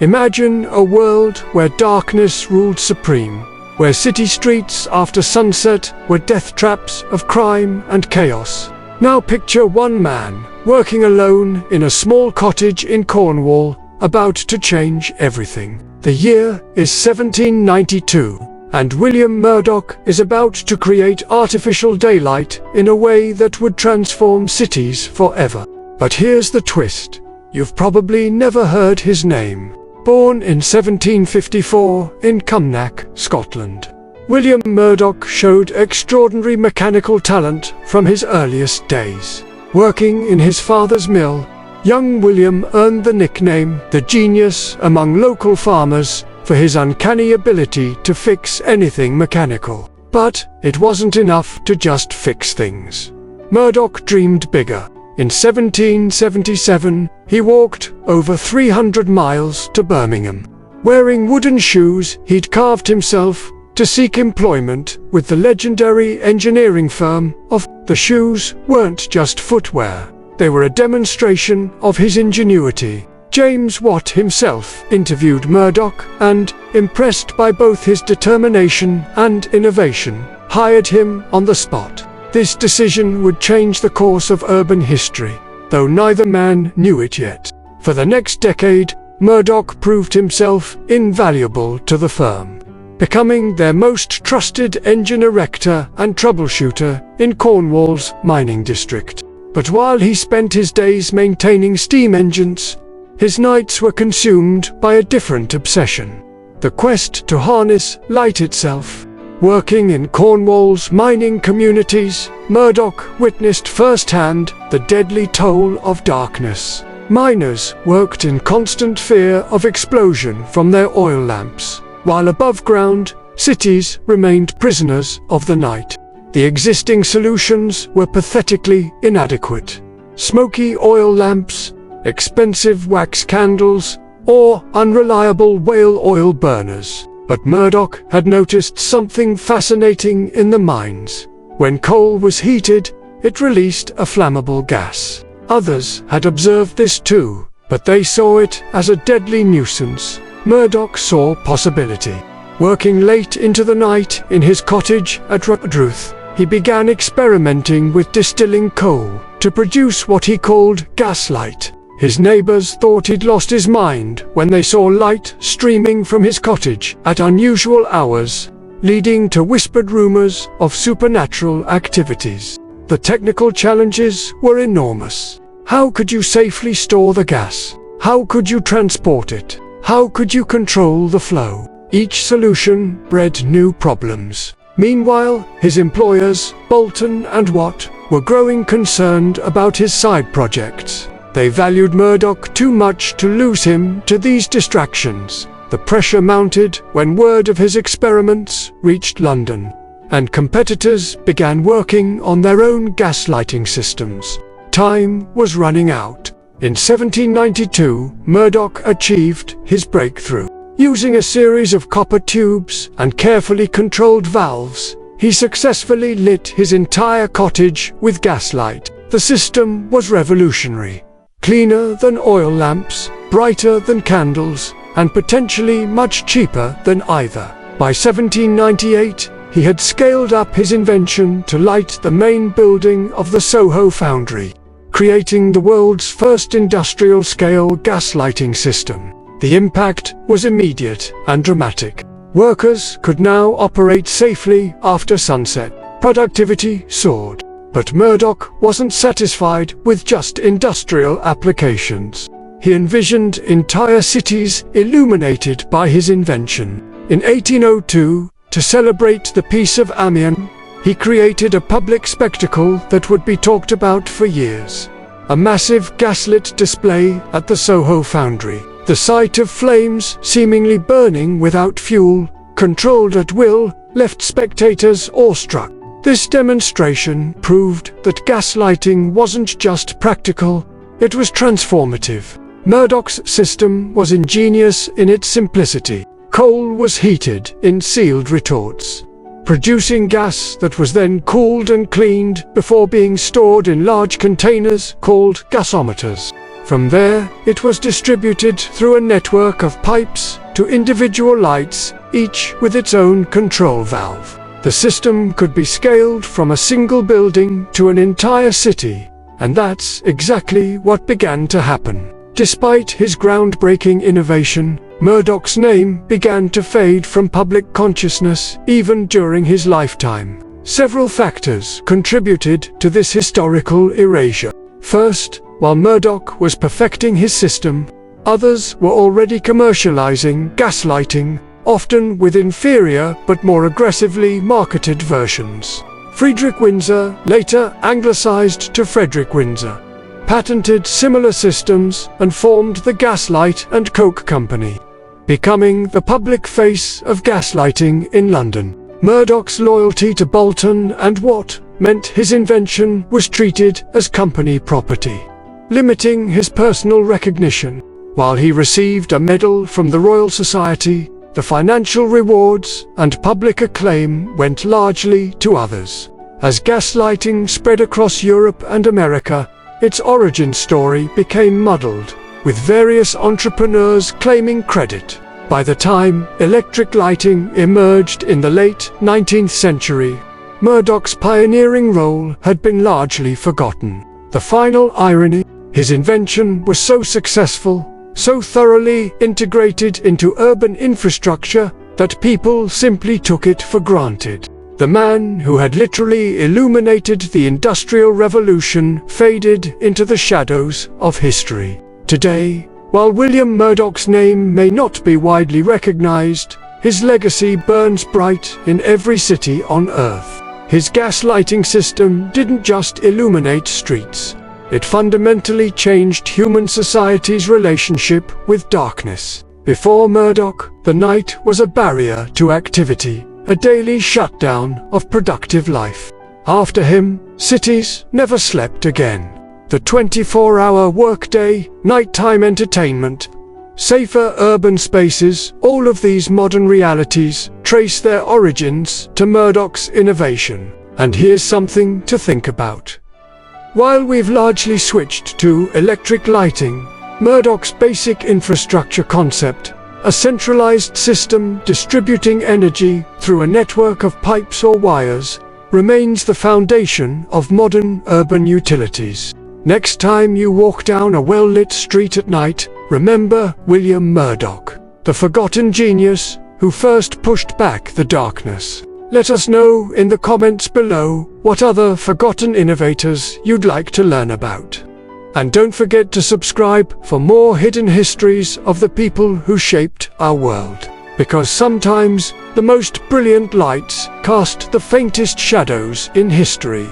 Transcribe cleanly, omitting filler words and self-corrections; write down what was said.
Imagine a world where darkness ruled supreme, where city streets after sunset were death traps of crime and chaos. Now picture one man, working alone in a small cottage in Cornwall, about to change everything. The year is 1792, and William Murdock is about to create artificial daylight in a way that would transform cities forever. But here's the twist. You've probably never heard his name. Born in 1754 in Cumnock, Scotland, William Murdock showed extraordinary mechanical talent from his earliest days. Working in his father's mill, young William earned the nickname the genius among local farmers for his uncanny ability to fix anything mechanical. But it wasn't enough to just fix things. Murdock dreamed bigger. In 1777, he walked over 300 miles to Birmingham. Wearing wooden shoes, he'd carved himself to seek employment with the legendary engineering firm of. The shoes weren't just footwear, they were a demonstration of his ingenuity. James Watt himself interviewed Murdock and, impressed by both his determination and innovation, hired him on the spot. This decision would change the course of urban history, though neither man knew it yet. For the next decade, Murdock proved himself invaluable to the firm, becoming their most trusted engine erector and troubleshooter in Cornwall's mining district. But while he spent his days maintaining steam engines, his nights were consumed by a different obsession: the quest to harness light itself. Working in Cornwall's mining communities, Murdock witnessed firsthand the deadly toll of darkness. Miners worked in constant fear of explosion from their oil lamps, while above ground, cities remained prisoners of the night. The existing solutions were pathetically inadequate. Smoky oil lamps, expensive wax candles, or unreliable whale oil burners. But Murdock had noticed something fascinating in the mines. When coal was heated, it released a flammable gas. Others had observed this too, but they saw it as a deadly nuisance. Murdock saw possibility. Working late into the night in his cottage at Rudruth, he began experimenting with distilling coal to produce what he called gaslight. His neighbors thought he'd lost his mind when they saw light streaming from his cottage at unusual hours, leading to whispered rumors of supernatural activities. The technical challenges were enormous. How could you safely store the gas? How could you transport it? How could you control the flow? Each solution bred new problems. Meanwhile, his employers, Bolton and Watt, were growing concerned about his side projects. They valued Murdock too much to lose him to these distractions. The pressure mounted when word of his experiments reached London, and competitors began working on their own gaslighting systems. Time was running out. In 1792, Murdock achieved his breakthrough. Using a series of copper tubes and carefully controlled valves, he successfully lit his entire cottage with gaslight. The system was revolutionary. Cleaner than oil lamps, brighter than candles, and potentially much cheaper than either. By 1798, he had scaled up his invention to light the main building of the Soho foundry, creating the world's first industrial-scale gaslighting system. The impact was immediate and dramatic. Workers could now operate safely after sunset. Productivity soared. But Murdock wasn't satisfied with just industrial applications. He envisioned entire cities illuminated by his invention. In 1802, to celebrate the Peace of Amiens, he created a public spectacle that would be talked about for years. A massive gaslit display at the Soho foundry. The sight of flames seemingly burning without fuel, controlled at will, left spectators awestruck. This demonstration proved that gaslighting wasn't just practical, it was transformative. Murdock's system was ingenious in its simplicity. Coal was heated in sealed retorts, producing gas that was then cooled and cleaned before being stored in large containers called gasometers. From there, it was distributed through a network of pipes to individual lights, each with its own control valve. The system could be scaled from a single building to an entire city, and that's exactly what began to happen. Despite his groundbreaking innovation, Murdock's name began to fade from public consciousness even during his lifetime. Several factors contributed to this historical erasure. First, while Murdock was perfecting his system, others were already commercializing gaslighting, often with inferior but more aggressively marketed versions. Friedrich Windsor, later anglicized to Frederick Windsor, patented similar systems and formed the Gaslight and Coke Company, becoming the public face of gaslighting in London. Murdock's loyalty to Bolton and Watt meant his invention was treated as company property, limiting his personal recognition. While he received a medal from the Royal Society, the financial rewards and public acclaim went largely to others. As gaslighting spread across Europe and America, its origin story became muddled, with various entrepreneurs claiming credit. By the time electric lighting emerged in the late 19th century, Murdock's pioneering role had been largely forgotten. The final irony: his invention was so successful, so thoroughly integrated into urban infrastructure, that people simply took it for granted. The man who had literally illuminated the Industrial Revolution faded into the shadows of history. Today, while William Murdock's name may not be widely recognized, his legacy burns bright in every city on Earth. His gaslighting system didn't just illuminate streets. It fundamentally changed human society's relationship with darkness. Before Murdock, the night was a barrier to activity, a daily shutdown of productive life. After him, cities never slept again. The 24-hour workday, nighttime entertainment, safer urban spaces, all of these modern realities trace their origins to Murdock's innovation. And here's something to think about. While we've largely switched to electric lighting, Murdock's basic infrastructure concept, a centralized system distributing energy through a network of pipes or wires, remains the foundation of modern urban utilities. Next time you walk down a well-lit street at night, remember William Murdock, the forgotten genius who first pushed back the darkness. Let us know in the comments below what other forgotten innovators you'd like to learn about. And don't forget to subscribe for more hidden histories of the people who shaped our world. Because sometimes the most brilliant lights cast the faintest shadows in history.